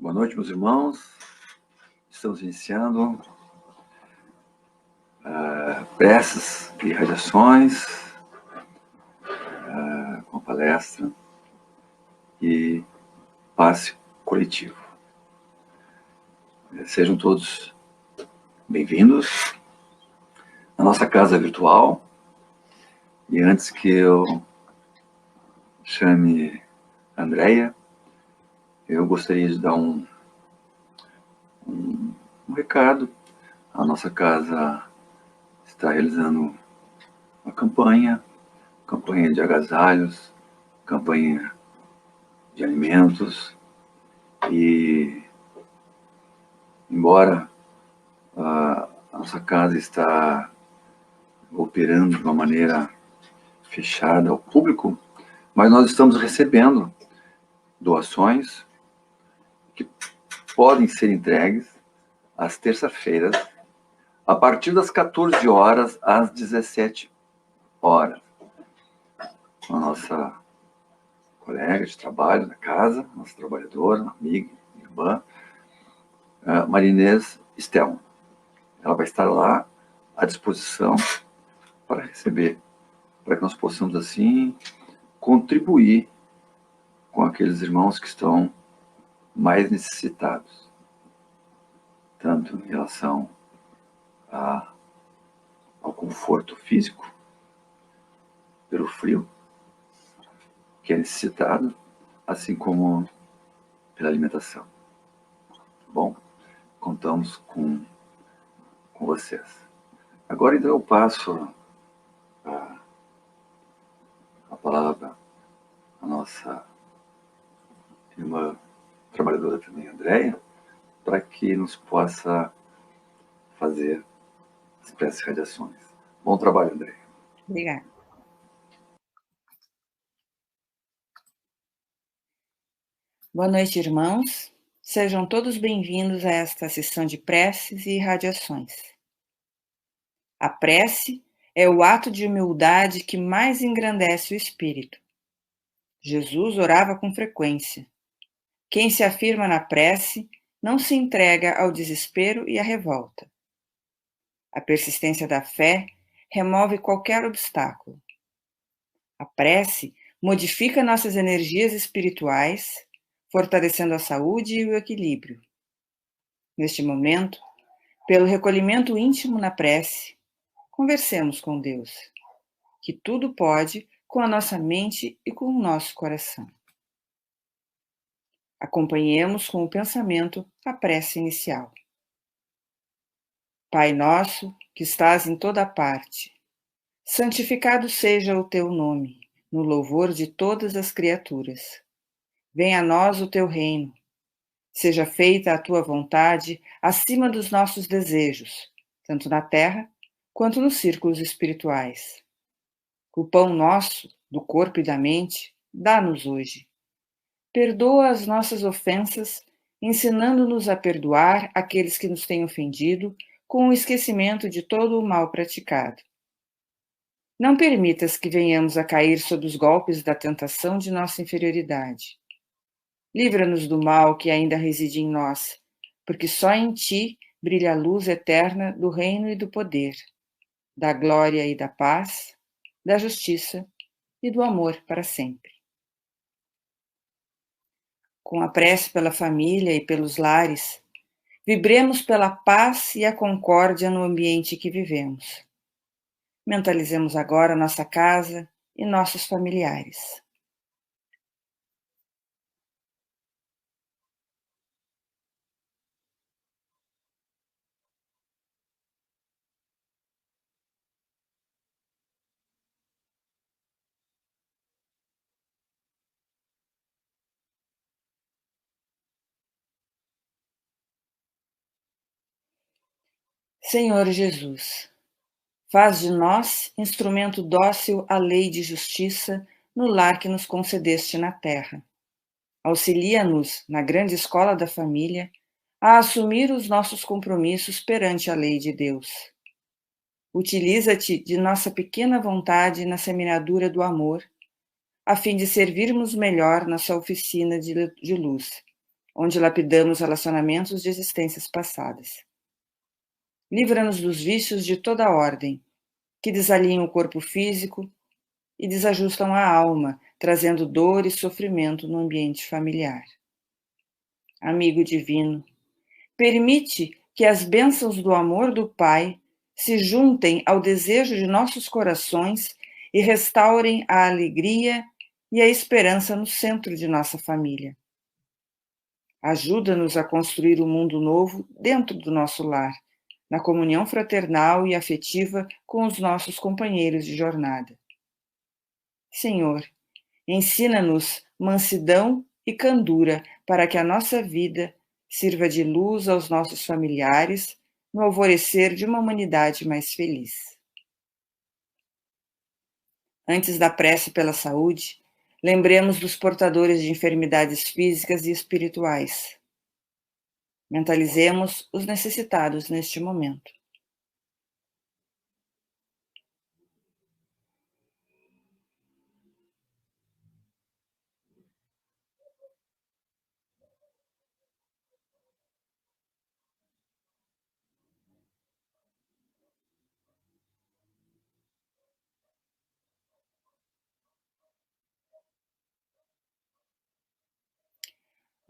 Boa noite, meus irmãos. Estamos iniciando preces e radiações com a palestra e passe coletivo. Sejam todos bem-vindos na nossa casa virtual. E antes que eu chame a Andréia, eu gostaria de dar um recado. A nossa casa está realizando uma campanha de agasalhos, campanha de alimentos, e embora a nossa casa está operando de uma maneira fechada ao público, mas nós estamos recebendo doações que podem ser entregues às terças-feiras, a partir das 14 horas às 17 horas. A nossa colega de trabalho da casa, nossa trabalhadora, amiga, irmã, Maria Inês Estelma. Ela vai estar lá à disposição para receber, para que nós possamos, assim, contribuir com aqueles irmãos que estão mais necessitados, tanto em relação ao conforto físico, pelo frio, que é necessitado, assim como pela alimentação. Bom, contamos com vocês. Agora, então, eu passo a palavra à nossa irmã trabalhadora também, Andréia, para que nos possa fazer as preces e radiações. Bom trabalho, Andréia. Obrigada. Boa noite, irmãos. Sejam todos bem-vindos a esta sessão de preces e radiações. A prece é o ato de humildade que mais engrandece o espírito. Jesus orava com frequência. Quem se afirma na prece não se entrega ao desespero e à revolta. A persistência da fé remove qualquer obstáculo. A prece modifica nossas energias espirituais, fortalecendo a saúde e o equilíbrio. Neste momento, pelo recolhimento íntimo na prece, conversemos com Deus, que tudo pode com a nossa mente e com o nosso coração. Acompanhemos com o pensamento a prece inicial. Pai nosso, que estás em toda parte, santificado seja o teu nome, no louvor de todas as criaturas. Venha a nós o teu reino. Seja feita a tua vontade acima dos nossos desejos, tanto na terra quanto nos círculos espirituais. O pão nosso, do corpo e da mente, dá-nos hoje. Perdoa as nossas ofensas, ensinando-nos a perdoar aqueles que nos têm ofendido, com o esquecimento de todo o mal praticado. Não permitas que venhamos a cair sob os golpes da tentação de nossa inferioridade. Livra-nos do mal que ainda reside em nós, porque só em ti brilha a luz eterna do reino e do poder, da glória e da paz, da justiça e do amor para sempre. Com a prece pela família e pelos lares, vibremos pela paz e a concórdia no ambiente que vivemos. Mentalizemos agora nossa casa e nossos familiares. Senhor Jesus, faz de nós instrumento dócil à lei de justiça no lar que nos concedeste na terra. Auxilia-nos, na grande escola da família, a assumir os nossos compromissos perante a lei de Deus. Utiliza-te de nossa pequena vontade na semeadura do amor, a fim de servirmos melhor nossa oficina de luz, onde lapidamos relacionamentos de existências passadas. Livra-nos dos vícios de toda ordem, que desalinham o corpo físico e desajustam a alma, trazendo dor e sofrimento no ambiente familiar. Amigo divino, permite que as bênçãos do amor do Pai se juntem ao desejo de nossos corações e restaurem a alegria e a esperança no centro de nossa família. Ajuda-nos a construir um mundo novo dentro do nosso lar, na comunhão fraternal e afetiva com os nossos companheiros de jornada. Senhor, ensina-nos mansidão e candura para que a nossa vida sirva de luz aos nossos familiares no alvorecer de uma humanidade mais feliz. Antes da prece pela saúde, lembremos dos portadores de enfermidades físicas e espirituais. Mentalizemos os necessitados neste momento.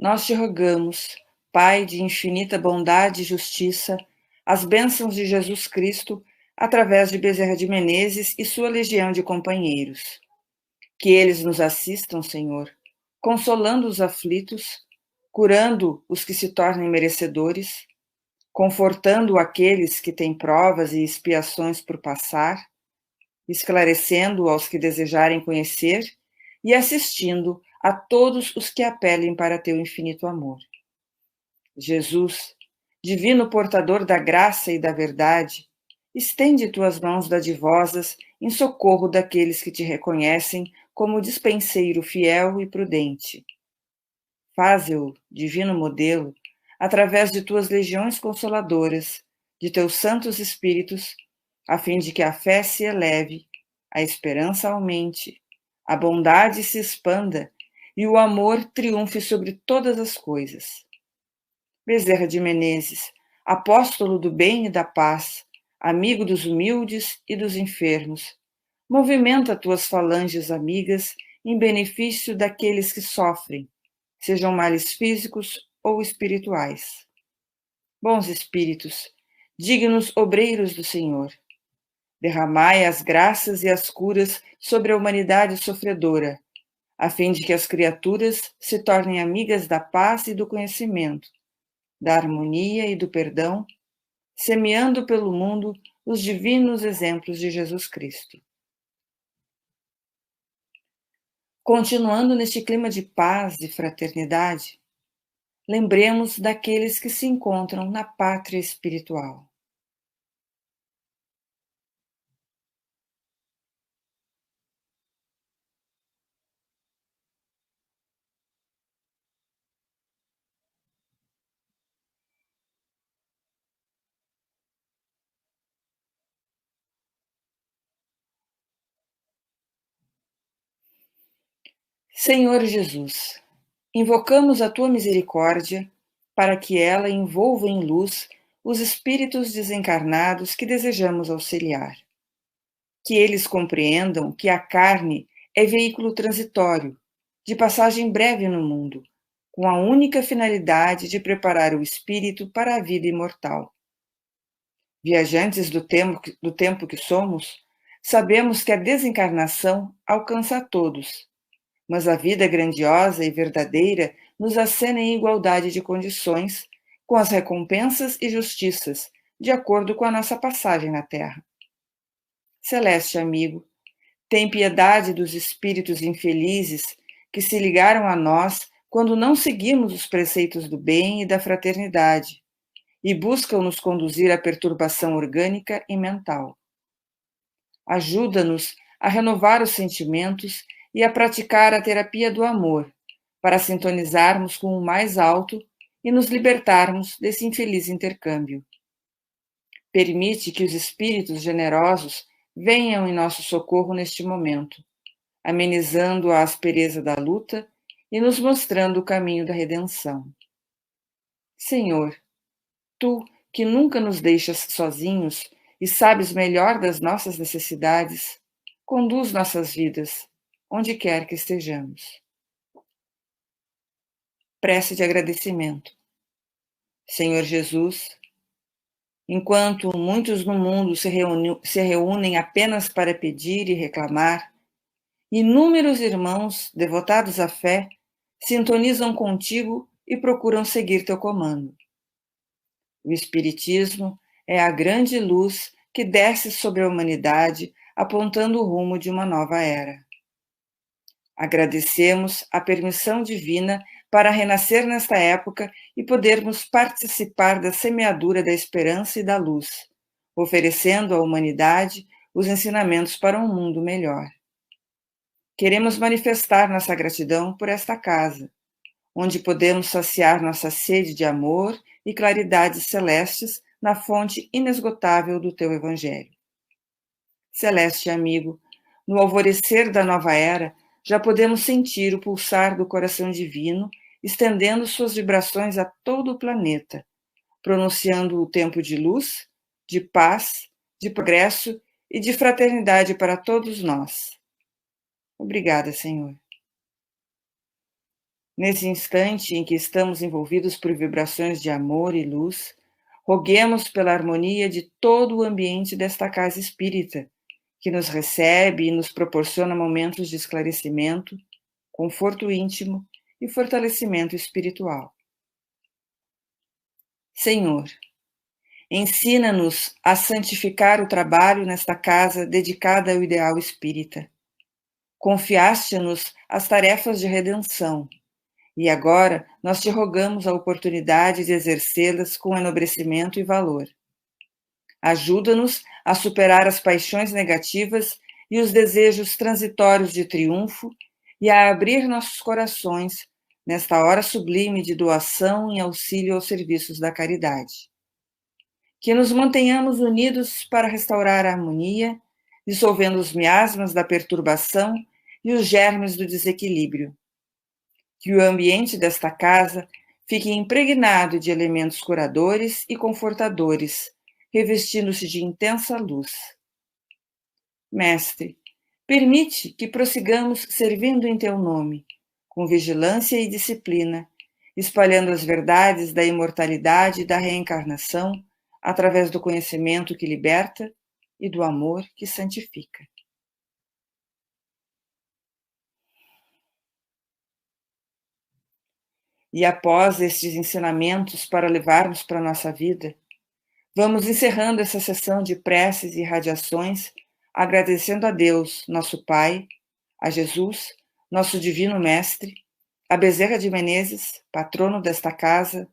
Nós te rogamos, Pai de infinita bondade e justiça, as bênçãos de Jesus Cristo, através de Bezerra de Menezes e sua legião de companheiros. Que eles nos assistam, Senhor, consolando os aflitos, curando os que se tornem merecedores, confortando aqueles que têm provas e expiações por passar, esclarecendo aos que desejarem conhecer e assistindo a todos os que apelem para teu infinito amor. Jesus, divino portador da graça e da verdade, estende tuas mãos dadivosas em socorro daqueles que te reconhecem como dispenseiro fiel e prudente. Faze-o, divino modelo, através de tuas legiões consoladoras, de teus santos espíritos, a fim de que a fé se eleve, a esperança aumente, a bondade se expanda e o amor triunfe sobre todas as coisas. Bezerra de Menezes, apóstolo do bem e da paz, amigo dos humildes e dos enfermos, movimenta tuas falanges amigas em benefício daqueles que sofrem, sejam males físicos ou espirituais. Bons espíritos, dignos obreiros do Senhor, derramai as graças e as curas sobre a humanidade sofredora, a fim de que as criaturas se tornem amigas da paz e do conhecimento, da harmonia e do perdão, semeando pelo mundo os divinos exemplos de Jesus Cristo. Continuando neste clima de paz e fraternidade, lembremos daqueles que se encontram na pátria espiritual. Senhor Jesus, invocamos a tua misericórdia para que ela envolva em luz os espíritos desencarnados que desejamos auxiliar. Que eles compreendam que a carne é veículo transitório, de passagem breve no mundo, com a única finalidade de preparar o espírito para a vida imortal. Viajantes do tempo que somos, sabemos que a desencarnação alcança a todos, mas a vida grandiosa e verdadeira nos acena em igualdade de condições, com as recompensas e justiças, de acordo com a nossa passagem na Terra. Celeste amigo, tem piedade dos espíritos infelizes que se ligaram a nós quando não seguimos os preceitos do bem e da fraternidade e buscam nos conduzir à perturbação orgânica e mental. Ajuda-nos a renovar os sentimentos e a praticar a terapia do amor, para sintonizarmos com o mais alto e nos libertarmos desse infeliz intercâmbio. Permite que os espíritos generosos venham em nosso socorro neste momento, amenizando a aspereza da luta e nos mostrando o caminho da redenção. Senhor, Tu, que nunca nos deixas sozinhos e sabes melhor das nossas necessidades, conduz nossas vidas, onde quer que estejamos. Prece de agradecimento. Senhor Jesus, enquanto muitos no mundo se reúnem apenas para pedir e reclamar, inúmeros irmãos, devotados à fé, sintonizam contigo e procuram seguir teu comando. O Espiritismo é a grande luz que desce sobre a humanidade, apontando o rumo de uma nova era. Agradecemos a permissão divina para renascer nesta época e podermos participar da semeadura da esperança e da luz, oferecendo à humanidade os ensinamentos para um mundo melhor. Queremos manifestar nossa gratidão por esta casa, onde podemos saciar nossa sede de amor e claridades celestes na fonte inesgotável do teu Evangelho. Celeste amigo, no alvorecer da nova era, já podemos sentir o pulsar do coração divino, estendendo suas vibrações a todo o planeta, pronunciando o tempo de luz, de paz, de progresso e de fraternidade para todos nós. Obrigada, Senhor. Nesse instante em que estamos envolvidos por vibrações de amor e luz, roguemos pela harmonia de todo o ambiente desta casa espírita, que nos recebe e nos proporciona momentos de esclarecimento, conforto íntimo e fortalecimento espiritual. Senhor, ensina-nos a santificar o trabalho nesta casa dedicada ao ideal espírita. Confiaste-nos as tarefas de redenção, e agora nós te rogamos a oportunidade de exercê-las com enobrecimento e valor. Ajuda-nos a superar as paixões negativas e os desejos transitórios de triunfo e a abrir nossos corações nesta hora sublime de doação e auxílio aos serviços da caridade. Que nos mantenhamos unidos para restaurar a harmonia, dissolvendo os miasmas da perturbação e os germes do desequilíbrio. Que o ambiente desta casa fique impregnado de elementos curadores e confortadores, revestindo-se de intensa luz. Mestre, permite que prossigamos servindo em teu nome, com vigilância e disciplina, espalhando as verdades da imortalidade e da reencarnação, através do conhecimento que liberta e do amor que santifica. E após estes ensinamentos para levarmos para a nossa vida, vamos encerrando essa sessão de preces e radiações, agradecendo a Deus, nosso Pai, a Jesus, nosso Divino Mestre, a Bezerra de Menezes, patrono desta casa,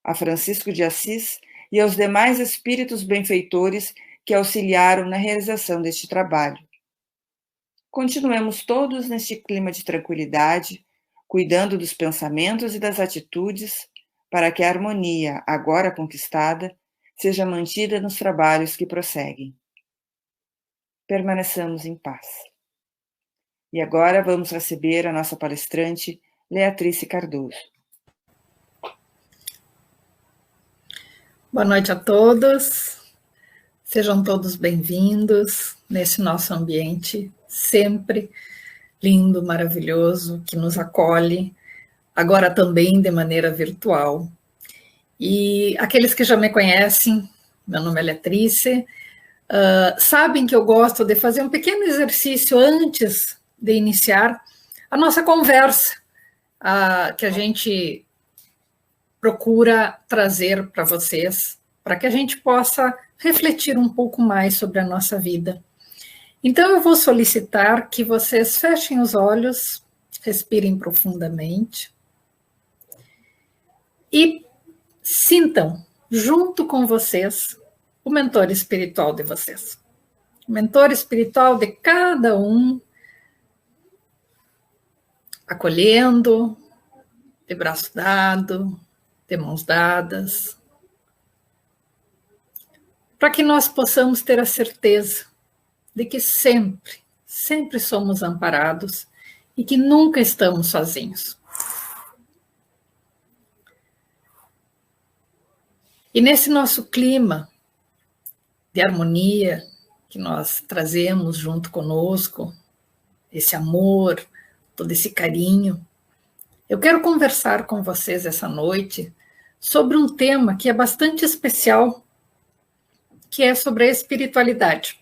a Francisco de Assis e aos demais espíritos benfeitores que auxiliaram na realização deste trabalho. Continuemos todos neste clima de tranquilidade, cuidando dos pensamentos e das atitudes, para que a harmonia, agora conquistada, seja mantida nos trabalhos que prosseguem. Permaneçamos em paz. E agora vamos receber a nossa palestrante, Leatrice Cardoso. Boa noite a todos, sejam todos bem-vindos nesse nosso ambiente sempre lindo, maravilhoso, que nos acolhe, agora também de maneira virtual. E aqueles que já me conhecem, meu nome é Leatrice, sabem que eu gosto de fazer um pequeno exercício antes de iniciar a nossa conversa, que a gente procura trazer para vocês, para que a gente possa refletir um pouco mais sobre a nossa vida. Então, eu vou solicitar que vocês fechem os olhos, respirem profundamente e sintam, junto com vocês, o mentor espiritual de vocês. O mentor espiritual de cada um, acolhendo, de braço dado, de mãos dadas, para que nós possamos ter a certeza de que sempre somos amparados e que nunca estamos sozinhos. E nesse nosso clima de harmonia que nós trazemos junto conosco, esse amor, todo esse carinho, eu quero conversar com vocês essa noite sobre um tema que é bastante especial, que é sobre a espiritualidade.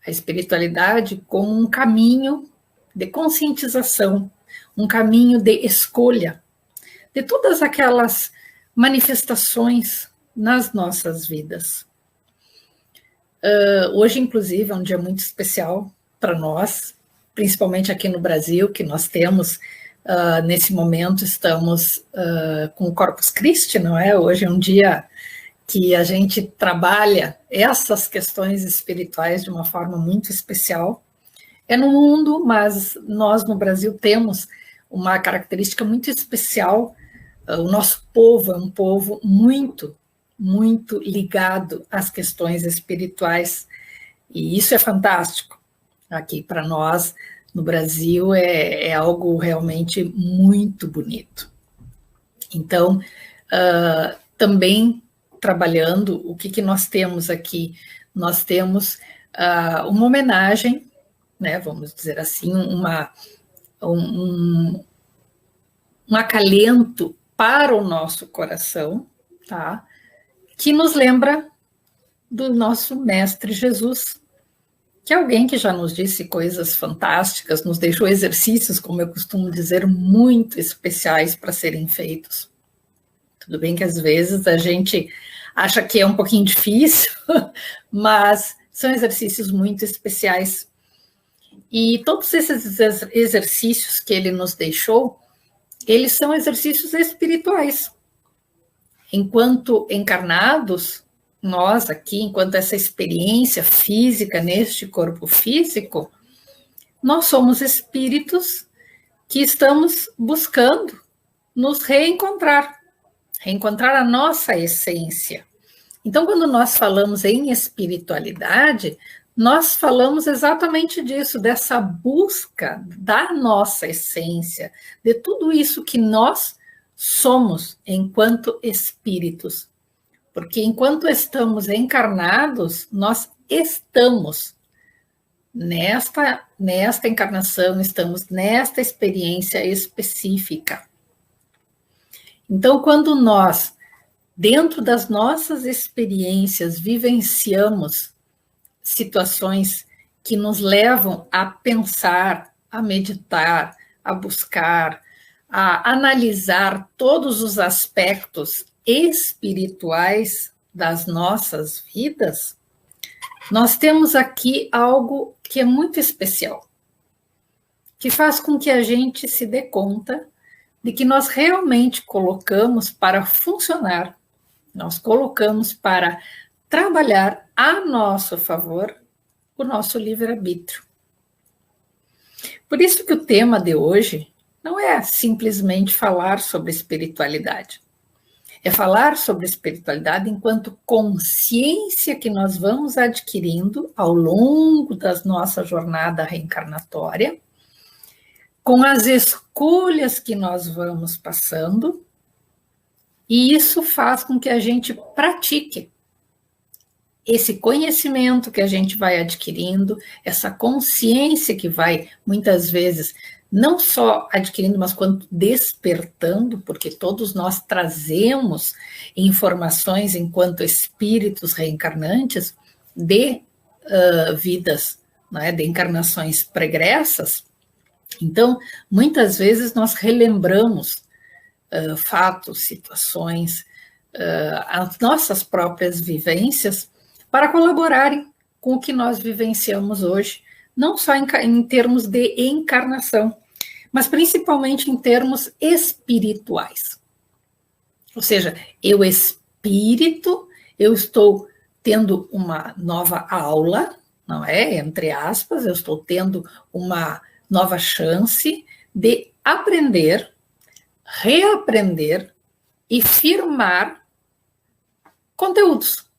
A espiritualidade como um caminho de conscientização, um caminho de escolha, de todas aquelas manifestações nas nossas vidas. Hoje, inclusive, é um dia muito especial para nós, principalmente aqui no Brasil, que nós temos, nesse momento, estamos com o Corpus Christi, não é? Hoje é um dia que a gente trabalha essas questões espirituais de uma forma muito especial. É no mundo, mas nós no Brasil temos uma característica muito especial. O nosso povo é um povo muito, muito ligado às questões espirituais, e isso é fantástico. Aqui para nós, no Brasil, é algo realmente muito bonito. Então, também trabalhando, o que nós temos aqui? Nós temos uma homenagem, né, vamos dizer assim, um acalento para o nosso coração, tá? Que nos lembra do nosso Mestre Jesus, que é alguém que já nos disse coisas fantásticas, nos deixou exercícios, como eu costumo dizer, muito especiais para serem feitos. Tudo bem que às vezes a gente acha que é um pouquinho difícil, mas são exercícios muito especiais. E todos esses exercícios que ele nos deixou, eles são exercícios espirituais. Enquanto encarnados, nós aqui, enquanto essa experiência física neste corpo físico, nós somos espíritos que estamos buscando nos reencontrar a nossa essência. Então, quando nós falamos em espiritualidade, nós falamos exatamente disso, dessa busca da nossa essência, de tudo isso que nós somos enquanto espíritos. Porque enquanto estamos encarnados, nós estamos nesta encarnação, estamos nesta experiência específica. Então, quando nós, dentro das nossas experiências, vivenciamos situações que nos levam a pensar, a meditar, a buscar, a analisar todos os aspectos espirituais das nossas vidas, nós temos aqui algo que é muito especial, que faz com que a gente se dê conta de que nós realmente colocamos para funcionar, nós colocamos para trabalhar a nosso favor o nosso livre-arbítrio. Por isso que o tema de hoje não é simplesmente falar sobre espiritualidade. É falar sobre espiritualidade enquanto consciência que nós vamos adquirindo ao longo da nossa jornada reencarnatória, com as escolhas que nós vamos passando, e isso faz com que a gente pratique esse conhecimento que a gente vai adquirindo, essa consciência que vai, muitas vezes, não só adquirindo, mas quanto despertando, porque todos nós trazemos informações enquanto espíritos reencarnantes de vidas, né, de encarnações pregressas. Então, muitas vezes nós relembramos fatos, situações, as nossas próprias vivências para colaborarem com o que nós vivenciamos hoje, não só em termos de encarnação, mas principalmente em termos espirituais. Ou seja, eu espírito, eu estou tendo uma nova aula, não é? Entre aspas, eu estou tendo uma nova chance de aprender, reaprender e firmar conteúdos.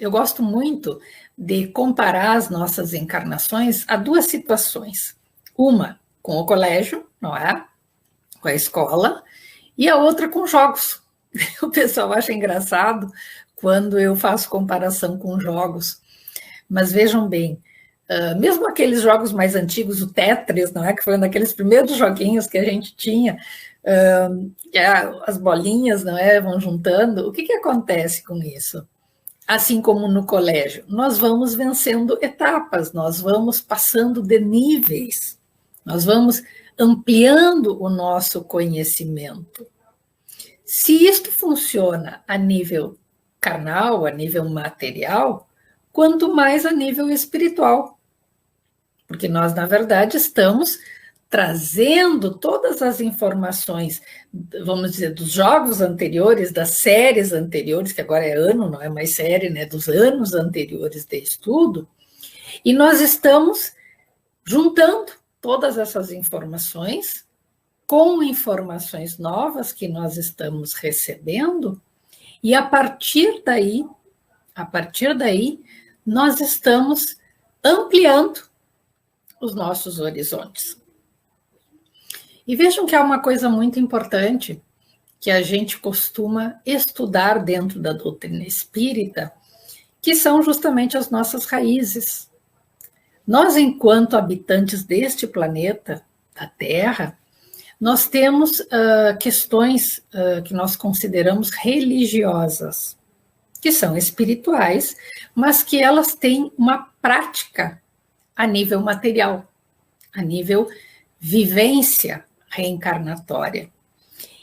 Eu gosto muito de comparar as nossas encarnações a duas situações. Uma com o colégio, não é? Com a escola, e a outra com jogos, O pessoal acha engraçado quando eu faço comparação com jogos, mas vejam bem, mesmo aqueles jogos mais antigos, o Tetris, não é? Que foi um daqueles primeiros joguinhos que a gente tinha, as bolinhas, não é? Vão juntando. O que acontece com isso? Assim como no colégio, nós vamos vencendo etapas, nós vamos passando de níveis, nós vamos ampliando o nosso conhecimento. Se isto funciona a nível carnal, a nível material, quanto mais a nível espiritual. Porque nós, na verdade, estamos trazendo todas as informações, vamos dizer, dos jogos anteriores, das séries anteriores, que agora é ano, não é mais série, né, dos anos anteriores de estudo, e nós estamos juntando todas essas informações com informações novas que nós estamos recebendo, e a partir daí, nós estamos ampliando os nossos horizontes. E vejam que há uma coisa muito importante que a gente costuma estudar dentro da doutrina espírita, que são justamente as nossas raízes. Nós, enquanto habitantes deste planeta, da Terra, nós temos questões que nós consideramos religiosas, que são espirituais, mas que elas têm uma prática a nível material, a nível vivência reencarnatória.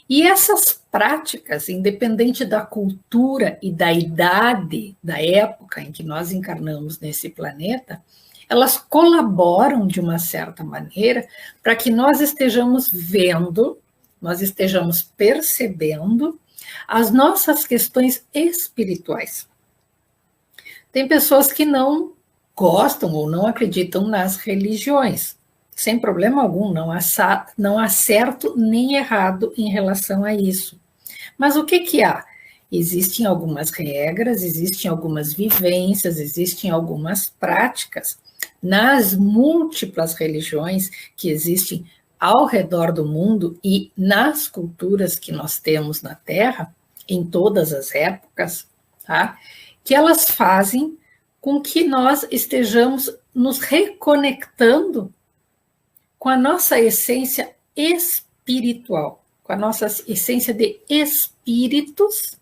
E essas práticas, independente da cultura e da idade, da época em que nós encarnamos nesse planeta, elas colaboram de uma certa maneira para que nós estejamos vendo, nós estejamos percebendo as nossas questões espirituais. Tem pessoas que não gostam ou não acreditam nas religiões, sem problema algum, não há certo nem errado em relação a isso. Mas o que há? Existem algumas regras, existem algumas vivências, existem algumas práticas nas múltiplas religiões que existem ao redor do mundo e nas culturas que nós temos na Terra, em todas as épocas, tá? Que elas fazem com que nós estejamos nos reconectando com a nossa essência espiritual, com a nossa essência de espíritos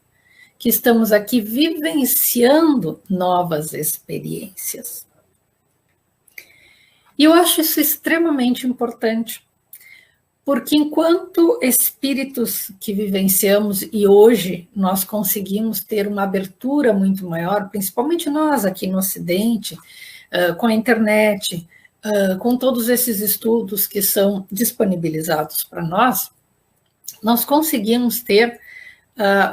que estamos aqui vivenciando novas experiências. E eu acho isso extremamente importante, porque enquanto espíritos que vivenciamos e hoje nós conseguimos ter uma abertura muito maior, principalmente nós aqui no Ocidente, com a internet, com todos esses estudos que são disponibilizados para nós, nós conseguimos ter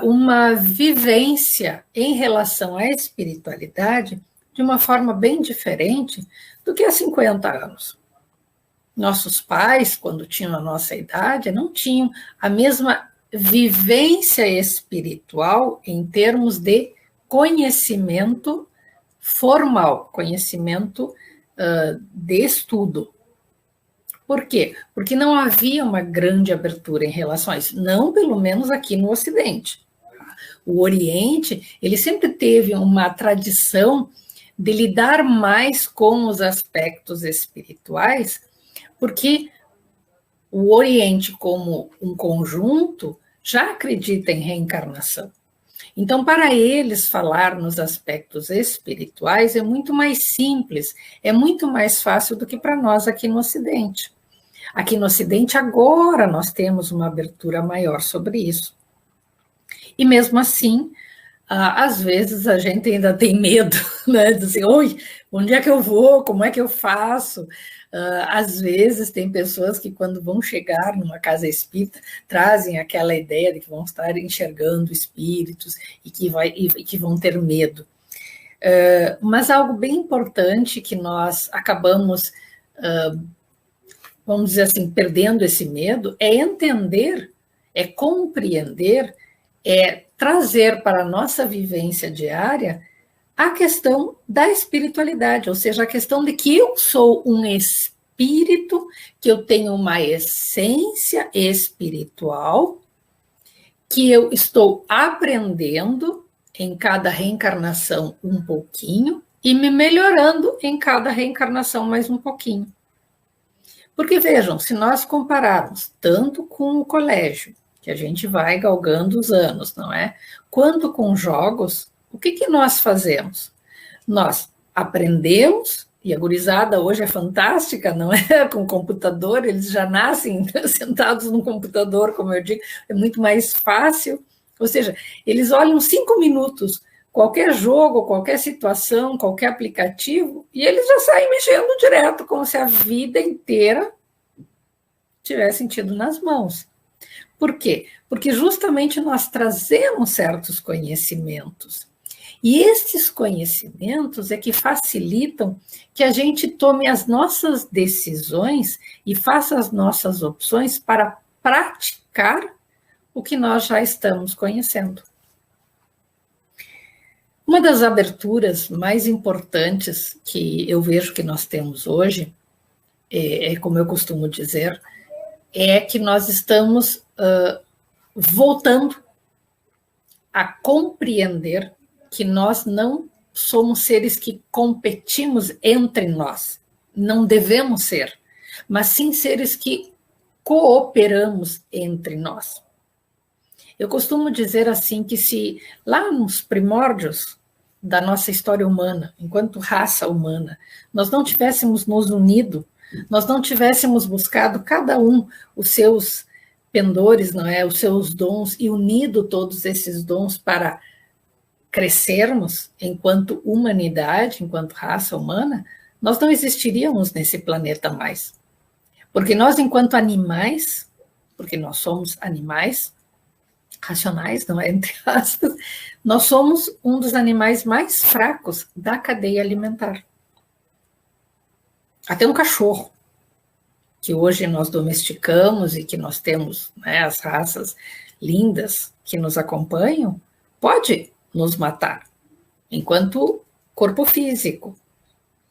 uma vivência em relação à espiritualidade de uma forma bem diferente do que há 50 anos. Nossos pais, quando tinham a nossa idade, não tinham a mesma vivência espiritual em termos de conhecimento formal, conhecimento de estudo. Por quê? Porque não havia uma grande abertura em relação a isso, não pelo menos aqui no Ocidente. O Oriente, ele sempre teve uma tradição de lidar mais com os aspectos espirituais, porque o Oriente, como um conjunto, já acredita em reencarnação. Então, para eles falar nos aspectos espirituais é muito mais simples, é muito mais fácil do que para nós aqui no Ocidente. Aqui no Ocidente, agora, nós temos uma abertura maior sobre isso. E mesmo assim, às vezes a gente ainda tem medo, né? De dizer, oi, onde é que eu vou? Como é que eu faço? Às vezes tem pessoas que quando vão chegar numa casa espírita, trazem aquela ideia de que vão estar enxergando espíritos e que vão ter medo. Mas algo bem importante que nós acabamos, vamos dizer assim, perdendo esse medo, é entender, é compreender, é trazer para a nossa vivência diária a questão da espiritualidade, ou seja, a questão de que eu sou um espírito, que eu tenho uma essência espiritual, que eu estou aprendendo em cada reencarnação um pouquinho e me melhorando em cada reencarnação mais um pouquinho. Porque vejam, se nós compararmos tanto com o colégio, que a gente vai galgando os anos, não é? Quanto com jogos, o que nós fazemos? Nós aprendemos, e a gurizada hoje é fantástica, não é? Com computador, eles já nascem sentados no computador, como eu digo, é muito mais fácil. Ou seja, eles olham 5 minutos, qualquer jogo, qualquer situação, qualquer aplicativo, e eles já saem mexendo direto, como se a vida inteira tivessem tido nas mãos. Por quê? Porque justamente nós trazemos certos conhecimentos. E esses conhecimentos é que facilitam que a gente tome as nossas decisões e faça as nossas opções para praticar o que nós já estamos conhecendo. Uma das aberturas mais importantes que eu vejo que nós temos hoje, como eu costumo dizer, é que nós estamos voltando a compreender que nós não somos seres que competimos entre nós, não devemos ser, mas sim seres que cooperamos entre nós. Eu costumo dizer assim que se lá nos primórdios da nossa história humana, enquanto raça humana, nós não tivéssemos nos unido, nós não tivéssemos buscado cada um os seus pendores, não é, os seus dons e unido todos esses dons para crescermos enquanto humanidade, enquanto raça humana, nós não existiríamos nesse planeta mais. Porque nós, enquanto animais, porque nós somos animais racionais, não é, entre aspas, nós somos um dos animais mais fracos da cadeia alimentar. Até um cachorro, que hoje nós domesticamos e que nós temos, né, as raças lindas que nos acompanham, pode nos matar, enquanto corpo físico,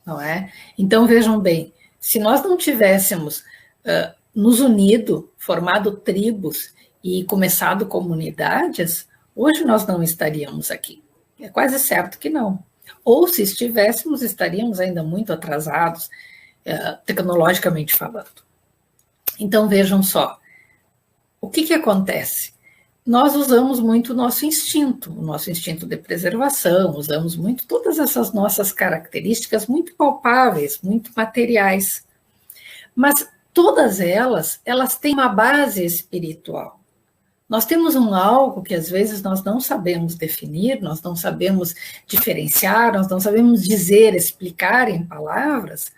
não é? Então, vejam bem, se nós não tivéssemos nos unido, formado tribos e começado comunidades, hoje nós não estaríamos aqui. É quase certo que não. Ou se estivéssemos, estaríamos ainda muito atrasados, tecnologicamente falando. Então, vejam só, o que acontece? Nós usamos muito o nosso instinto de preservação, usamos muito todas essas nossas características muito palpáveis, muito materiais. Mas todas elas têm uma base espiritual. Nós temos algo que às vezes nós não sabemos definir, nós não sabemos diferenciar, nós não sabemos dizer, explicar em palavras,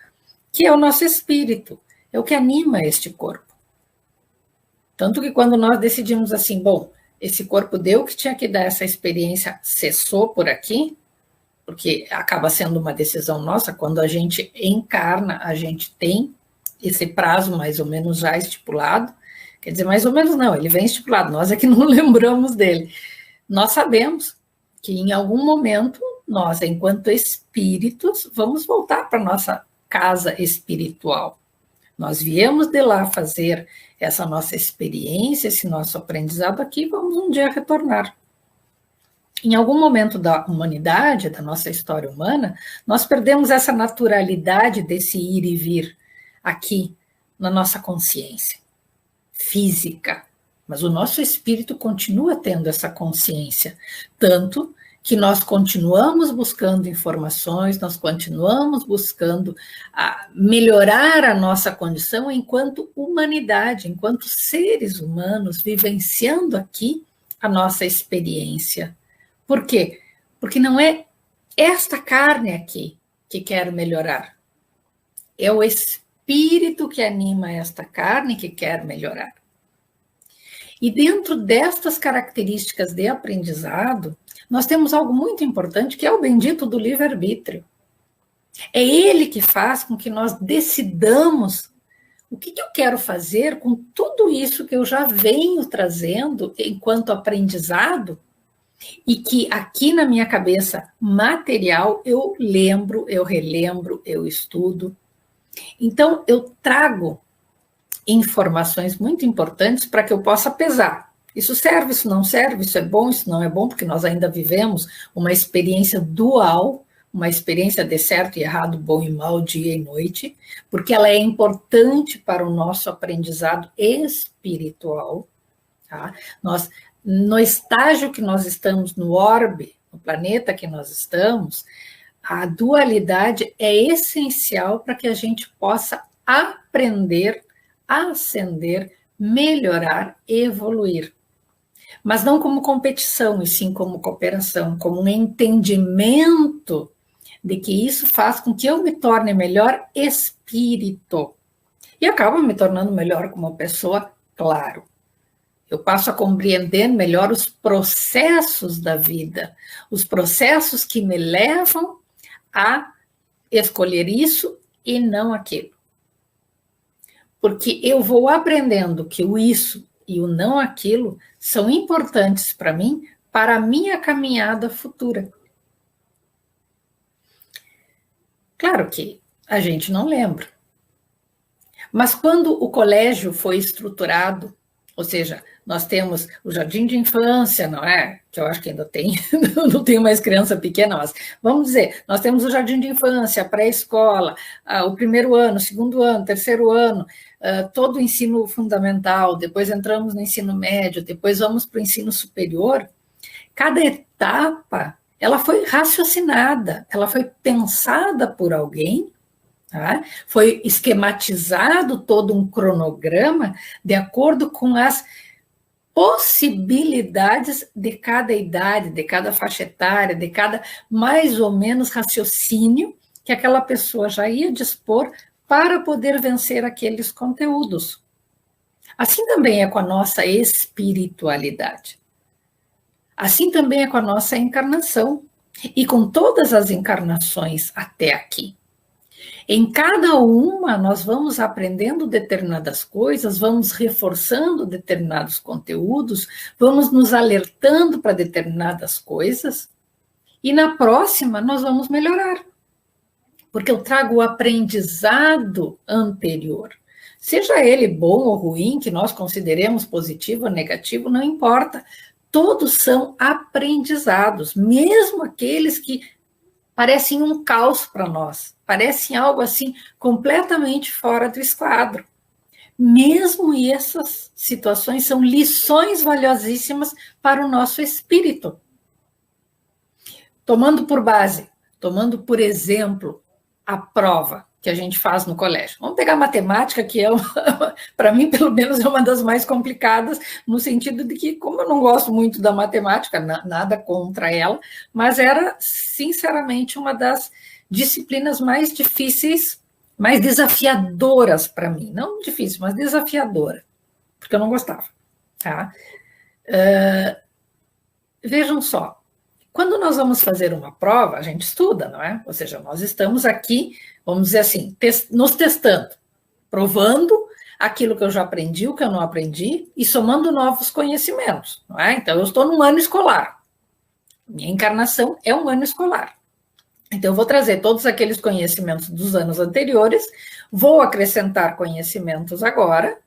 que é o nosso espírito, é o que anima este corpo. Tanto que quando nós decidimos assim, bom, esse corpo deu o que tinha que dar, essa experiência cessou por aqui, porque acaba sendo uma decisão nossa, quando a gente encarna, a gente tem esse prazo mais ou menos já estipulado, quer dizer, mais ou menos não, ele vem estipulado, nós é que não lembramos dele. Nós sabemos que em algum momento, nós, enquanto espíritos, vamos voltar para a nossa casa espiritual. Nós viemos de lá fazer essa nossa experiência, esse nosso aprendizado aqui, vamos um dia retornar. Em algum momento da humanidade, da nossa história humana, nós perdemos essa naturalidade desse ir e vir aqui na nossa consciência física, mas o nosso espírito continua tendo essa consciência, tanto que nós continuamos buscando informações, nós continuamos buscando melhorar a nossa condição enquanto humanidade, enquanto seres humanos, vivenciando aqui a nossa experiência. Por quê? Porque não é esta carne aqui que quer melhorar, é o espírito que anima esta carne que quer melhorar. E dentro destas características de aprendizado, nós temos algo muito importante, que é o bendito do livre-arbítrio. É ele que faz com que nós decidamos o que eu quero fazer com tudo isso que eu já venho trazendo enquanto aprendizado e que aqui na minha cabeça material eu lembro, eu relembro, eu estudo. Então, eu trago informações muito importantes para que eu possa pesar. Isso serve, isso não serve, isso é bom, isso não é bom, porque nós ainda vivemos uma experiência dual, uma experiência de certo e errado, bom e mal, dia e noite, porque ela é importante para o nosso aprendizado espiritual. Tá? Nós, no estágio que nós estamos, no orbe, no planeta que nós estamos, a dualidade é essencial para que a gente possa aprender, ascender, melhorar, evoluir. Mas não como competição, e sim como cooperação, como um entendimento de que isso faz com que eu me torne melhor espírito. E acabo me tornando melhor como pessoa, claro. Eu passo a compreender melhor os processos da vida, os processos que me levam a escolher isso e não aquilo. Porque eu vou aprendendo que o isso e o não aquilo são importantes para mim, para a minha caminhada futura. Claro que a gente não lembra. Mas quando o colégio foi estruturado, ou seja, nós temos o jardim de infância, não é? Que eu acho que ainda tem, não tenho mais criança pequena, mas vamos dizer, nós temos o jardim de infância, a pré-escola, o primeiro ano, o segundo ano, terceiro ano, todo o ensino fundamental, depois entramos no ensino médio, depois vamos para o ensino superior. Cada etapa, ela foi raciocinada, ela foi pensada por alguém, tá? Foi esquematizado todo um cronograma de acordo com as possibilidades de cada idade, de cada faixa etária, de cada mais ou menos raciocínio que aquela pessoa já ia dispor para poder vencer aqueles conteúdos. Assim também é com a nossa espiritualidade. Assim também é com a nossa encarnação e com todas as encarnações até aqui. Em cada uma, nós vamos aprendendo determinadas coisas, vamos reforçando determinados conteúdos, vamos nos alertando para determinadas coisas, e na próxima nós vamos melhorar. Porque eu trago o aprendizado anterior. Seja ele bom ou ruim, que nós consideremos positivo ou negativo, não importa. Todos são aprendizados, mesmo aqueles que parecem um caos para nós, parecem algo assim completamente fora do esquadro. Mesmo essas situações são lições valiosíssimas para o nosso espírito. Tomando por base, tomando por exemplo, a prova que a gente faz no colégio. Vamos pegar matemática, que é, para mim, pelo menos, é uma das mais complicadas, no sentido de que, como eu não gosto muito da matemática, nada contra ela, mas era, sinceramente, uma das disciplinas mais difíceis, mais desafiadoras para mim. Não difícil, mas desafiadora, porque eu não gostava. Tá? Vejam só, quando nós vamos fazer uma prova, a gente estuda, não é? Ou seja, nós estamos aqui, vamos dizer assim, nos testando, provando aquilo que eu já aprendi, o que eu não aprendi, e somando novos conhecimentos, não é? Então, eu estou num ano escolar. Minha encarnação é um ano escolar. Então, eu vou trazer todos aqueles conhecimentos dos anos anteriores, vou acrescentar conhecimentos agora,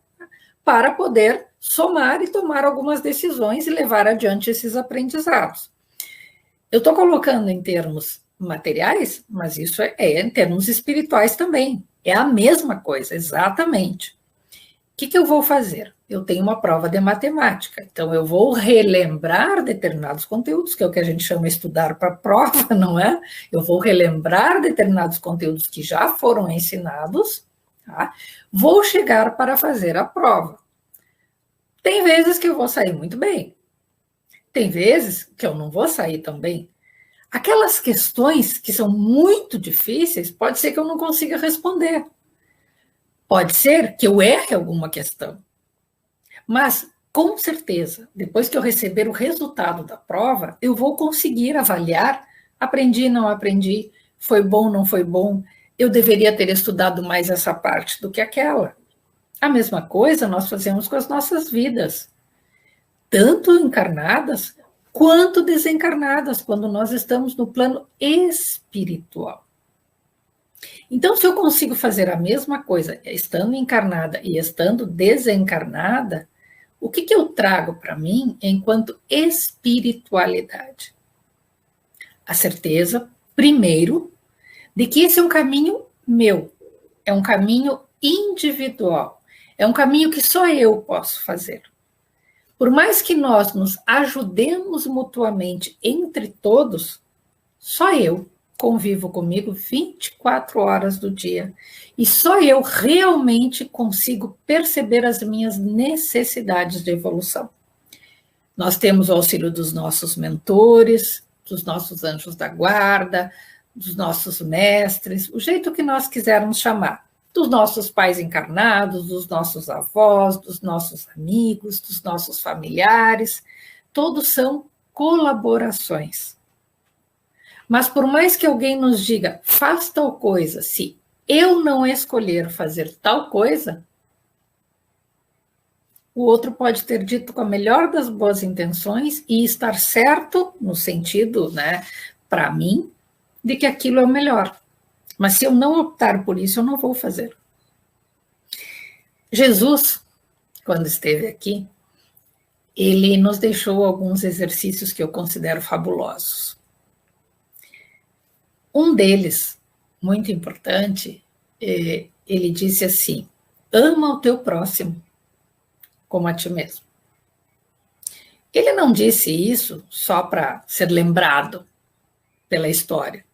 para poder somar e tomar algumas decisões e levar adiante esses aprendizados. Eu estou colocando em termos materiais, mas isso é em termos espirituais também. É a mesma coisa, exatamente. O que eu vou fazer? Eu tenho uma prova de matemática, então eu vou relembrar determinados conteúdos, que é o que a gente chama de estudar para a prova, não é? Eu vou relembrar determinados conteúdos que já foram ensinados, tá? Vou chegar para fazer a prova. Tem vezes que eu vou sair muito bem. Tem vezes que eu não vou sair tão bem. Aquelas questões que são muito difíceis, pode ser que eu não consiga responder. Pode ser que eu erre alguma questão. Mas, com certeza, depois que eu receber o resultado da prova, eu vou conseguir avaliar, aprendi, não aprendi, foi bom, não foi bom, eu deveria ter estudado mais essa parte do que aquela. A mesma coisa nós fazemos com as nossas vidas. Tanto encarnadas quanto desencarnadas, quando nós estamos no plano espiritual. Então, se eu consigo fazer a mesma coisa estando encarnada e estando desencarnada, o que eu trago para mim enquanto espiritualidade? A certeza, primeiro, de que esse é um caminho meu, é um caminho individual, é um caminho que só eu posso fazer. Por mais que nós nos ajudemos mutuamente entre todos, só eu convivo comigo 24 horas do dia. E só eu realmente consigo perceber as minhas necessidades de evolução. Nós temos o auxílio dos nossos mentores, dos nossos anjos da guarda, dos nossos mestres, o jeito que nós quisermos chamar, dos nossos pais encarnados, dos nossos avós, dos nossos amigos, dos nossos familiares, todos são colaborações. Mas por mais que alguém nos diga, faz tal coisa, se eu não escolher fazer tal coisa, o outro pode ter dito com a melhor das boas intenções e estar certo, no sentido, né, para mim, de que aquilo é o melhor. Mas se eu não optar por isso, eu não vou fazer. Jesus, quando esteve aqui, ele nos deixou alguns exercícios que eu considero fabulosos. Um deles, muito importante, ele disse assim, ama o teu próximo como a ti mesmo. Ele não disse isso só para ser lembrado pela história,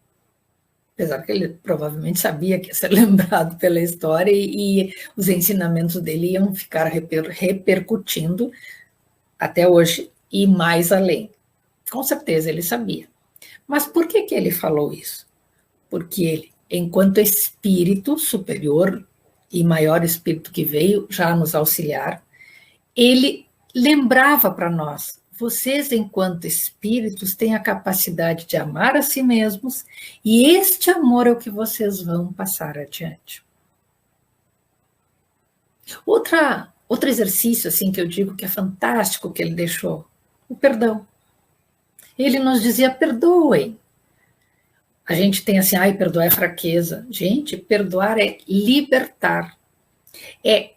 apesar que ele provavelmente sabia que ia ser lembrado pela história e os ensinamentos dele iam ficar repercutindo até hoje e mais além. Com certeza ele sabia. Mas por que ele falou isso? Porque ele, enquanto espírito superior e maior espírito que veio já nos auxiliar, ele lembrava para nós, vocês, enquanto espíritos, têm a capacidade de amar a si mesmos e este amor é o que vocês vão passar adiante. Outro exercício assim que eu digo que é fantástico que ele deixou, o perdão. Ele nos dizia, perdoem. A gente tem assim, perdoar é fraqueza. Gente, perdoar é libertar. É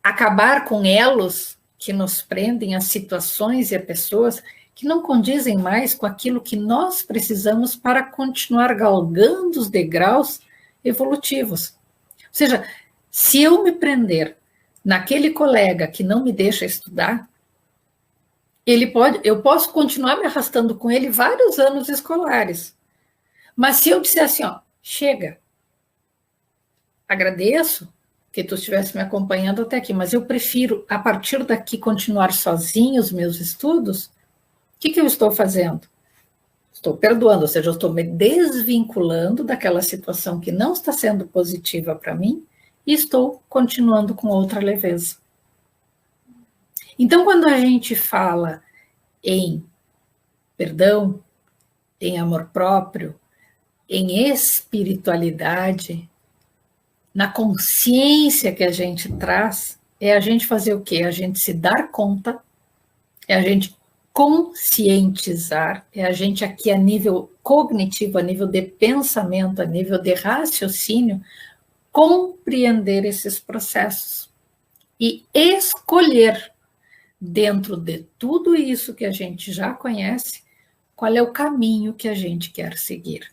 acabar com elos que nos prendem a situações e a pessoas que não condizem mais com aquilo que nós precisamos para continuar galgando os degraus evolutivos. Ou seja, se eu me prender naquele colega que não me deixa estudar, eu posso continuar me arrastando com ele vários anos escolares. Mas se eu disser assim, chega, agradeço que tu estivesse me acompanhando até aqui, mas eu prefiro, a partir daqui, continuar sozinho os meus estudos, o que eu estou fazendo? Estou perdoando, ou seja, eu estou me desvinculando daquela situação que não está sendo positiva para mim e estou continuando com outra leveza. Então, quando a gente fala em perdão, em amor próprio, em espiritualidade, na consciência que a gente traz, é a gente fazer o quê? A gente se dar conta, é a gente conscientizar, é a gente aqui a nível cognitivo, a nível de pensamento, a nível de raciocínio, compreender esses processos e escolher, dentro de tudo isso que a gente já conhece, qual é o caminho que a gente quer seguir.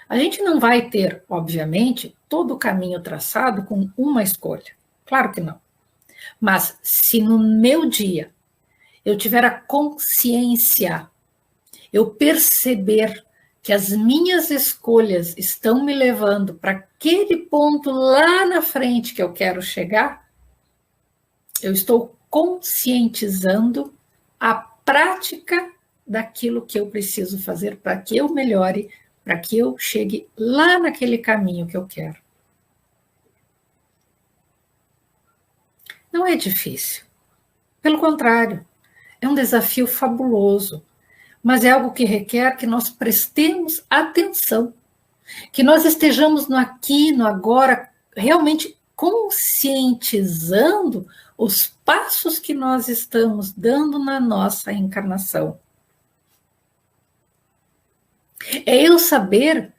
A gente não vai ter, obviamente, todo o caminho traçado com uma escolha. Claro que não. Mas se no meu dia eu tiver a consciência, eu perceber que as minhas escolhas estão me levando para aquele ponto lá na frente que eu quero chegar, eu estou conscientizando a prática daquilo que eu preciso fazer para que eu melhore, para que eu chegue lá naquele caminho que eu quero. Não é difícil. Pelo contrário, é um desafio fabuloso, mas é algo que requer que nós prestemos atenção, que nós estejamos no aqui, no agora, realmente conscientizando os passos que nós estamos dando na nossa encarnação. É eu saber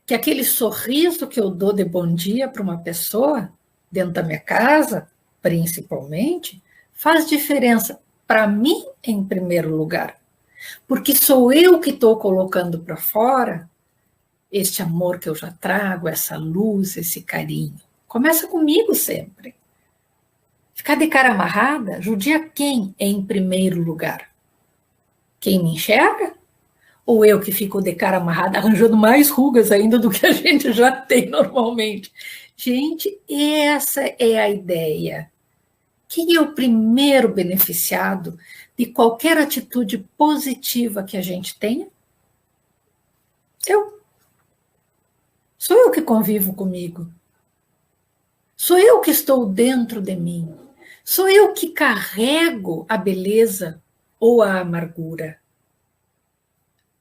que aquele sorriso que eu dou de bom dia para uma pessoa, dentro da minha casa, principalmente, faz diferença para mim em primeiro lugar. Porque sou eu que estou colocando para fora este amor que eu já trago, essa luz, esse carinho. Começa comigo sempre. Ficar de cara amarrada judia quem em primeiro lugar? Quem me enxerga? Ou eu que fico de cara amarrada, arranjando mais rugas ainda do que a gente já tem normalmente? Gente, essa é a ideia. Quem é o primeiro beneficiado de qualquer atitude positiva que a gente tenha? Eu. Sou eu que convivo comigo. Sou eu que estou dentro de mim. Sou eu que carrego a beleza ou a amargura.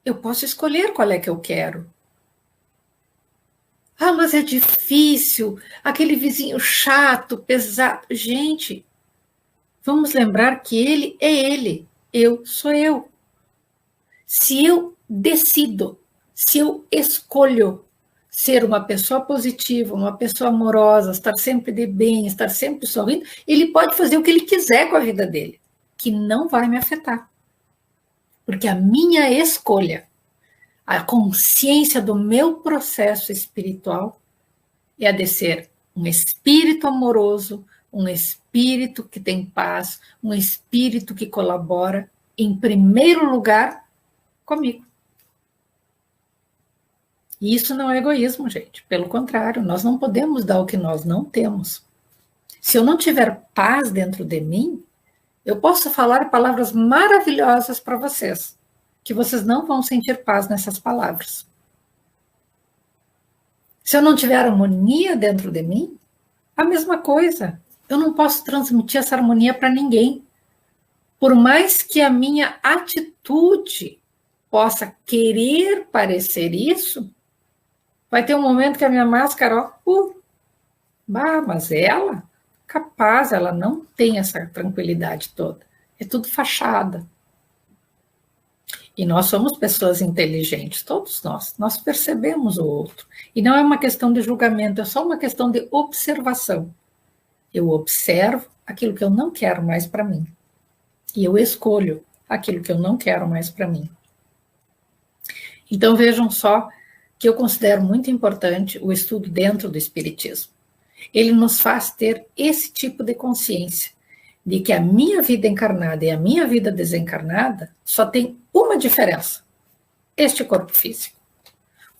Eu posso escolher qual é que eu quero. Ah, mas é difícil, aquele vizinho chato, pesado. Gente, vamos lembrar que ele é ele, eu sou eu. Se eu decido, se eu escolho ser uma pessoa positiva, uma pessoa amorosa, estar sempre de bem, estar sempre sorrindo, ele pode fazer o que ele quiser com a vida dele, que não vai me afetar. Porque a minha escolha, a consciência do meu processo espiritual é a de ser um espírito amoroso, um espírito que tem paz, um espírito que colabora, em primeiro lugar, comigo. E isso não é egoísmo, gente. Pelo contrário, nós não podemos dar o que nós não temos. Se eu não tiver paz dentro de mim, eu posso falar palavras maravilhosas para vocês, que vocês não vão sentir paz nessas palavras. Se eu não tiver harmonia dentro de mim, a mesma coisa. Eu não posso transmitir essa harmonia para ninguém. Por mais que a minha atitude possa querer parecer isso, vai ter um momento que a minha máscara, mas ela, capaz, ela não tem essa tranquilidade toda. É tudo fachada. E nós somos pessoas inteligentes, todos nós percebemos o outro. E não é uma questão de julgamento, é só uma questão de observação. Eu observo aquilo que eu não quero mais para mim. E eu escolho aquilo que eu não quero mais para mim. Então vejam só que eu considero muito importante o estudo dentro do Espiritismo. Ele nos faz ter esse tipo de consciência, de que a minha vida encarnada e a minha vida desencarnada só tem uma diferença: este corpo físico.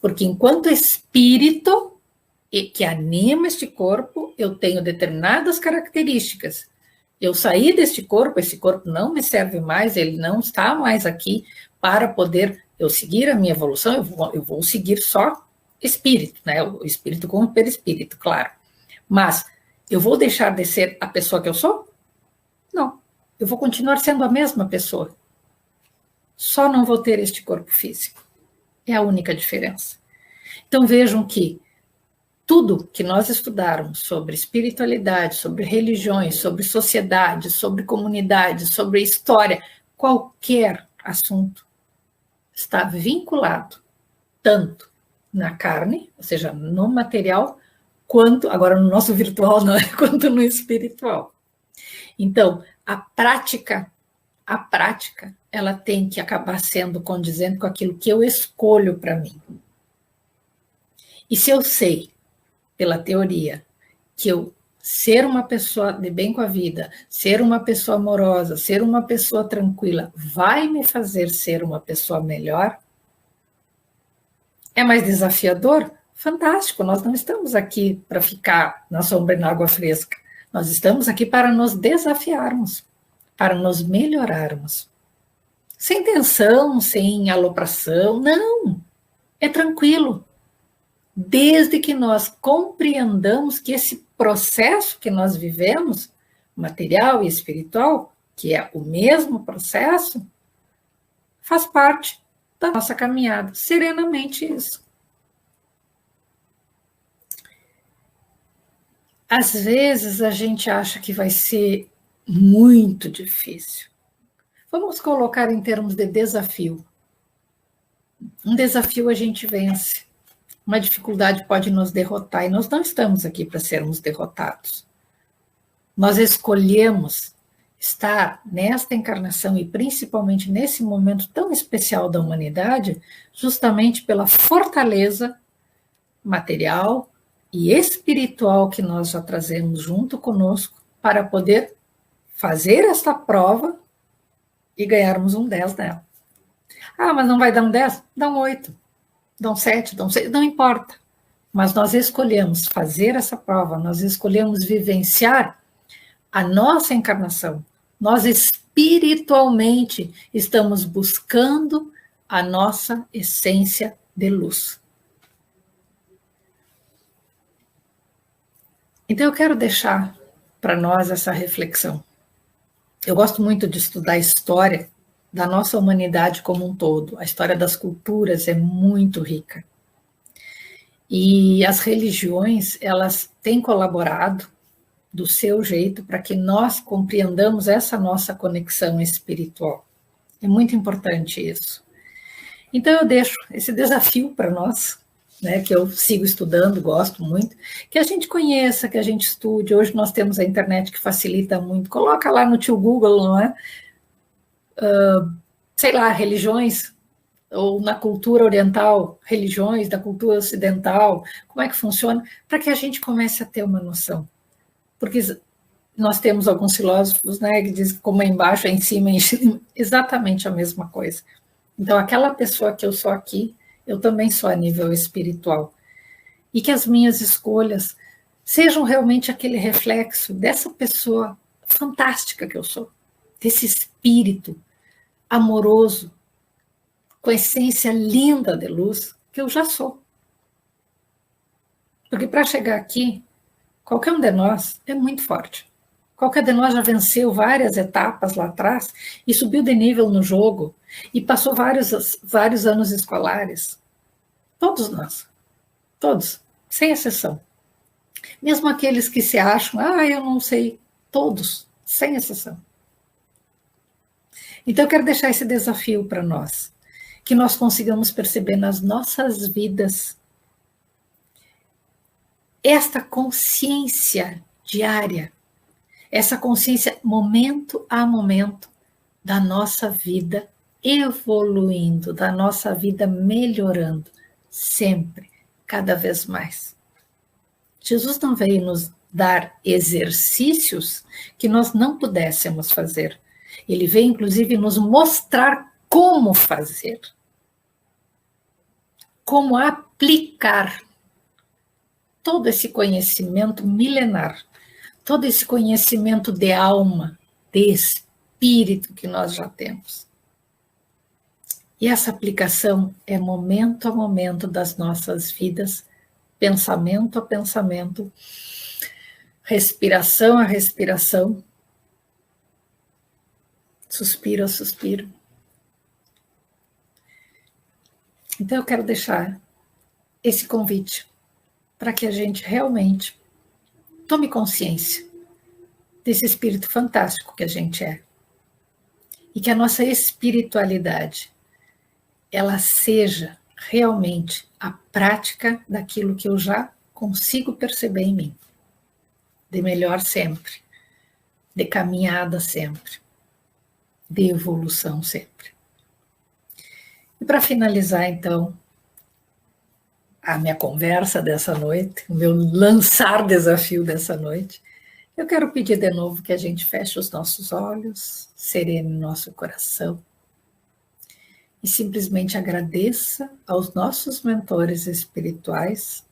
Porque enquanto espírito que anima este corpo, eu tenho determinadas características. Eu saí deste corpo, esse corpo não me serve mais, ele não está mais aqui para poder eu seguir a minha evolução, eu vou seguir só espírito, né? O espírito como perispírito, claro. Mas eu vou deixar de ser a pessoa que eu sou? Não. Eu vou continuar sendo a mesma pessoa. Só não vou ter este corpo físico. É a única diferença. Então vejam que tudo que nós estudarmos sobre espiritualidade, sobre religiões, sobre sociedade, sobre comunidade, sobre história, qualquer assunto está vinculado tanto na carne, ou seja, no material, quanto, agora no nosso virtual, não é, quanto no espiritual. Então, a prática, ela tem que acabar sendo condizente com aquilo que eu escolho para mim. E se eu sei, pela teoria, que eu ser uma pessoa de bem com a vida, ser uma pessoa amorosa, ser uma pessoa tranquila, vai me fazer ser uma pessoa melhor? É mais desafiador? Fantástico, nós não estamos aqui para ficar na sombra e na água fresca. Nós estamos aqui para nos desafiarmos, para nos melhorarmos. Sem tensão, sem alopração, não. É tranquilo. Desde que nós compreendamos que esse processo que nós vivemos, material e espiritual, que é o mesmo processo, faz parte da nossa caminhada. Serenamente isso. Às vezes a gente acha que vai ser muito difícil. Vamos colocar em termos de desafio. Um desafio a gente vence. Uma dificuldade pode nos derrotar, e nós não estamos aqui para sermos derrotados. Nós escolhemos estar nesta encarnação e principalmente nesse momento tão especial da humanidade, justamente pela fortaleza material e espiritual que nós já trazemos junto conosco para poder fazer esta prova e ganharmos um 10 nela. Ah, mas não vai dar um 10? Dá um 8, dá um 7, dá um 6, não importa. Mas nós escolhemos fazer essa prova, nós escolhemos vivenciar a nossa encarnação. Nós espiritualmente estamos buscando a nossa essência de luz. Então eu quero deixar para nós essa reflexão. Eu gosto muito de estudar a história da nossa humanidade como um todo. A história das culturas é muito rica. E as religiões, elas têm colaborado do seu jeito para que nós compreendamos essa nossa conexão espiritual. É muito importante isso. Então eu deixo esse desafio para nós, né, que eu sigo estudando, gosto muito, que a gente conheça, que a gente estude. Hoje nós temos a internet que facilita muito. Coloca lá no tio Google, não é? Sei lá, religiões, ou na cultura oriental, religiões da cultura ocidental, como é que funciona, para que a gente comece a ter uma noção. Porque nós temos alguns filósofos, né, que dizem que como é embaixo é em cima, exatamente a mesma coisa. Então, aquela pessoa que eu sou aqui, eu também sou a nível espiritual. E que as minhas escolhas sejam realmente aquele reflexo dessa pessoa fantástica que eu sou, desse espírito amoroso, com essência linda de luz, que eu já sou. Porque para chegar aqui, qualquer um de nós é muito forte. Qualquer de nós já venceu várias etapas lá atrás e subiu de nível no jogo e passou vários anos escolares. Todos nós. Todos. Sem exceção. Mesmo aqueles que se acham, eu não sei. Todos. Sem exceção. Então eu quero deixar esse desafio para nós. Que nós consigamos perceber nas nossas vidas esta consciência diária, essa consciência momento a momento da nossa vida evoluindo, da nossa vida melhorando, sempre, cada vez mais. Jesus não veio nos dar exercícios que nós não pudéssemos fazer. Ele veio, inclusive, nos mostrar como fazer, como aplicar todo esse conhecimento milenar, todo esse conhecimento de alma, de espírito que nós já temos. E essa aplicação é momento a momento das nossas vidas, pensamento a pensamento, respiração a respiração, suspiro a suspiro. Então eu quero deixar esse convite para que a gente realmente tome consciência desse espírito fantástico que a gente é. E que a nossa espiritualidade, ela seja realmente a prática daquilo que eu já consigo perceber em mim. De melhor sempre, de caminhada sempre, de evolução sempre. E para finalizar, então, a minha conversa dessa noite, o meu lançar desafio dessa noite, eu quero pedir de novo que a gente feche os nossos olhos, serene nosso coração, e simplesmente agradeça aos nossos mentores espirituais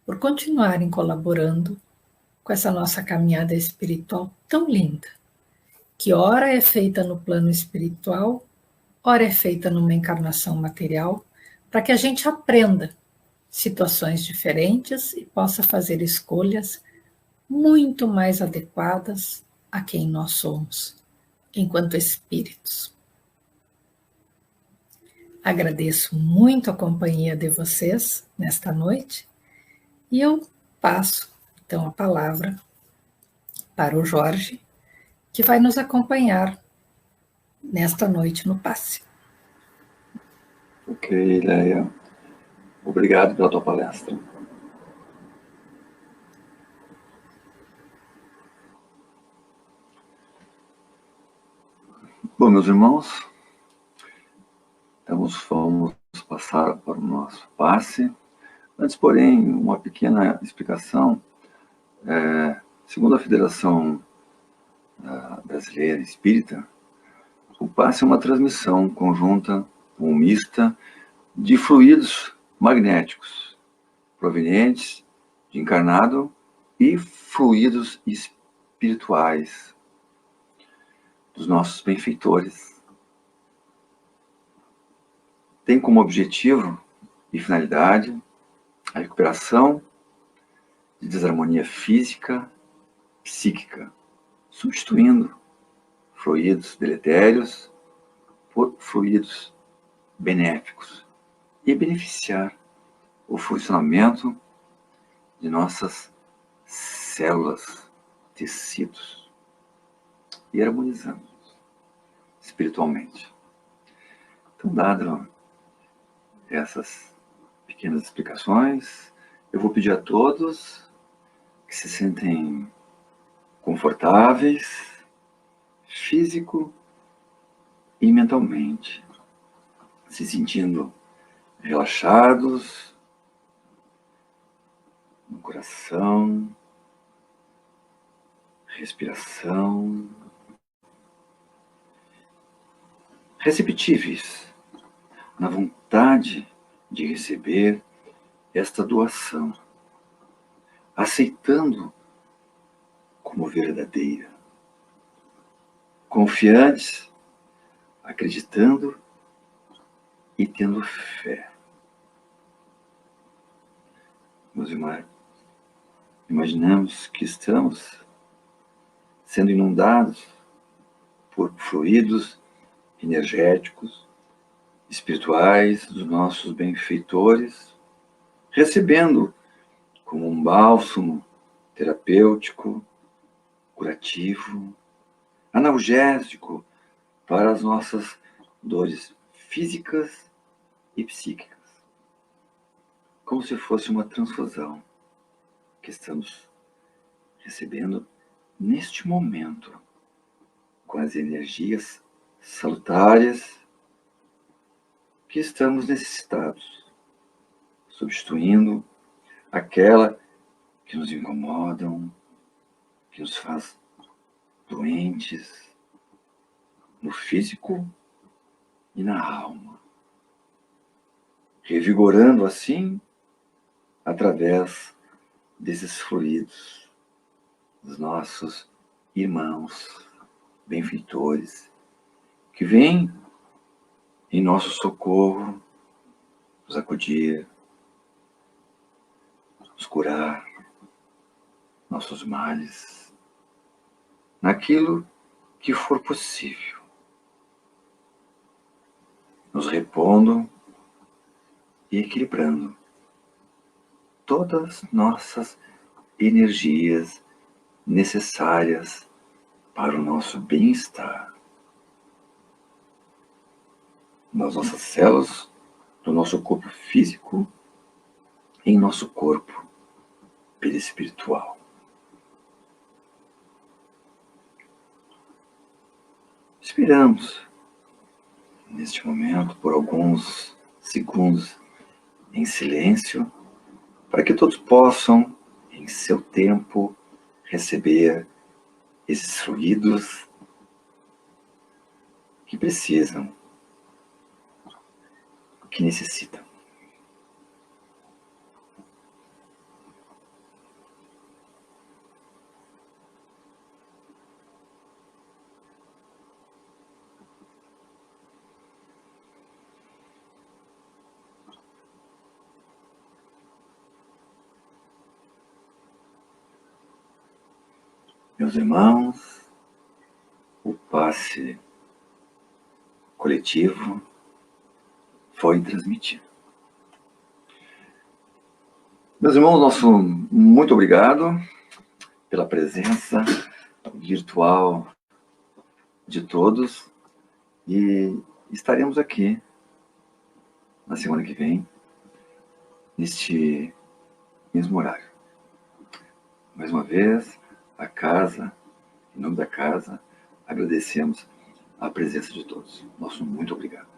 por continuarem colaborando com essa nossa caminhada espiritual tão linda, que ora é feita no plano espiritual, ora é feita numa encarnação material, para que a gente aprenda situações diferentes e possa fazer escolhas muito mais adequadas a quem nós somos, enquanto espíritos. Agradeço muito a companhia de vocês nesta noite e eu passo, então, a palavra para o Jorge, que vai nos acompanhar nesta noite no passe. Ok, Leia. Obrigado pela tua palestra. Bom, meus irmãos, vamos passar para o nosso passe. Antes, porém, uma pequena explicação. Segundo a Federação Brasileira Espírita, o passe é uma transmissão conjunta ou mista de fluidos magnéticos provenientes de encarnado e fluidos espirituais dos nossos benfeitores. Tem como objetivo e finalidade a recuperação de desarmonia física, psíquica, substituindo fluidos deletérios por fluidos benéficos e beneficiar o funcionamento de nossas células, tecidos e harmonizando espiritualmente. Então, dado essas pequenas explicações, eu vou pedir a todos que se sentem confortáveis, físico e mentalmente, se sentindo relaxados no coração, respiração, receptíveis na vontade de receber esta doação, aceitando como verdadeira, confiantes, acreditando e tendo fé. Meus irmãos, imaginamos que estamos sendo inundados por fluidos energéticos, espirituais dos nossos benfeitores, recebendo como um bálsamo terapêutico, curativo, analgésico para as nossas dores físicas e psíquicas, como se fosse uma transfusão que estamos recebendo neste momento, com as energias salutares que estamos necessitados, substituindo aquela que nos incomodam, que nos faz doentes no físico e na alma, revigorando assim através desses fluidos dos nossos irmãos benfeitores que vêm em nosso socorro, nos acudir, nos curar nossos males, naquilo que for possível, nos repondo e equilibrando todas nossas energias necessárias para o nosso bem-estar, nas nossas células, do nosso corpo físico, em nosso corpo perispiritual. Esperamos, neste momento, por alguns segundos, em silêncio, para que todos possam, em seu tempo, receber esses fluidos que precisam, que necessitam. Meus irmãos, o passe coletivo foi transmitido. Meus irmãos, nosso muito obrigado pela presença virtual de todos e estaremos aqui na semana que vem, neste mesmo horário. Mais uma vez, a casa, em nome da casa, agradecemos a presença de todos. Nosso muito obrigado.